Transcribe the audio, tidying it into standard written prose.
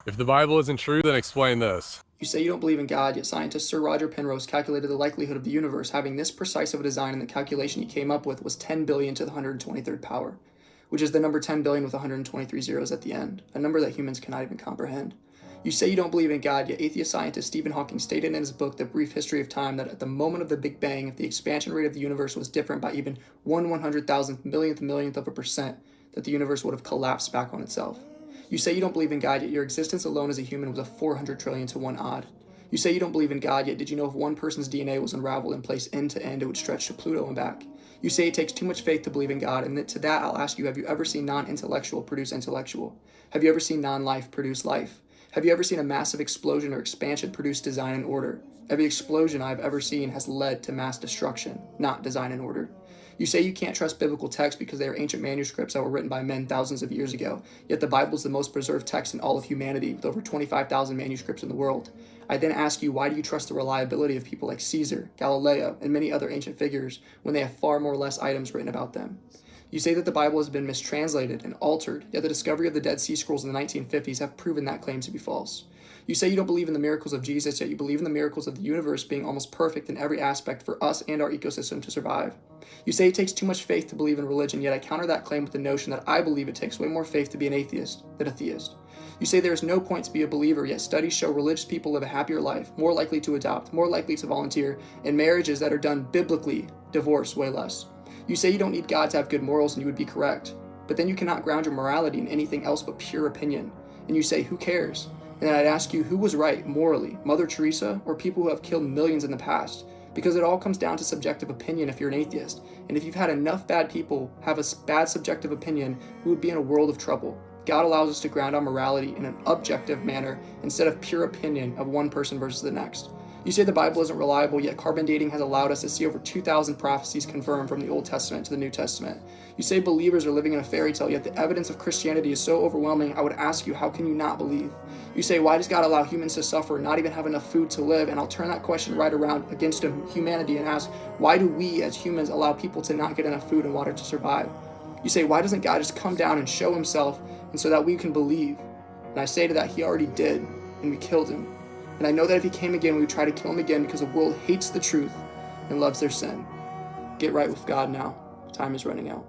If the Bible isn't true, then explain this. You say you don't believe in God, yet scientist Sir Roger Penrose calculated the likelihood of the universe having this precise of a design, and the calculation he came up with was 10 billion to the 123rd power, which is the number 10 billion with 123 zeros at the end, a number that humans cannot even comprehend. You say you don't believe in God, yet atheist scientist Stephen Hawking stated in his book, The Brief History of Time, that at the moment of the Big Bang, if the expansion rate of the universe was different by even 1/100,000th millionth of a percent, that the universe would have collapsed back on itself. You say you don't believe in God, yet your existence alone as a human was a 400 trillion to 1 odd. You say you don't believe in God, yet did you know if one person's DNA was unraveled and placed end to end, it would stretch to Pluto and back? You say it takes too much faith to believe in God, and to that I'll ask you, have you ever seen non-intellectual produce intellectual? Have you ever seen non-life produce life? Have you ever seen a massive explosion or expansion produce design and order? Every explosion I've ever seen has led to mass destruction, not design and order. You say you can't trust biblical texts because they are ancient manuscripts that were written by men thousands of years ago, yet the Bible is the most preserved text in all of humanity, with over 25,000 manuscripts in the world. I then ask you, why do you trust the reliability of people like Caesar, Galileo, and many other ancient figures when they have far more less items written about them? You say that the Bible has been mistranslated and altered, yet the discovery of the Dead Sea Scrolls in the 1950s have proven that claim to be false. You say you don't believe in the miracles of Jesus, yet you believe in the miracles of the universe being almost perfect in every aspect for us and our ecosystem to survive. You say it takes too much faith to believe in religion, yet I counter that claim with the notion that I believe it takes way more faith to be an atheist than a theist. You say there is no point to be a believer, yet studies show religious people live a happier life, more likely to adopt, more likely to volunteer, and marriages that are done biblically divorce way less. You say you don't need God to have good morals, and you would be correct. But then you cannot ground your morality in anything else but pure opinion. And you say, who cares? And then I'd ask you, who was right morally, Mother Teresa or people who have killed millions in the past? Because it all comes down to subjective opinion if you're an atheist. And if you've had enough bad people have a bad subjective opinion, we would be in a world of trouble. God allows us to ground our morality in an objective manner instead of pure opinion of one person versus the next. You say the Bible isn't reliable, yet carbon dating has allowed us to see over 2,000 prophecies confirmed from the Old Testament to the New Testament. You say believers are living in a fairy tale, yet the evidence of Christianity is so overwhelming, I would ask you, how can you not believe? You say, why does God allow humans to suffer and not even have enough food to live? And I'll turn that question right around against humanity and ask, why do we as humans allow people to not get enough food and water to survive? You say, why doesn't God just come down and show himself and so that we can believe? And I say to that, he already did, and we killed him. And I know that if he came again, we would try to kill him again because the world hates the truth and loves their sin. Get right with God now. Time is running out.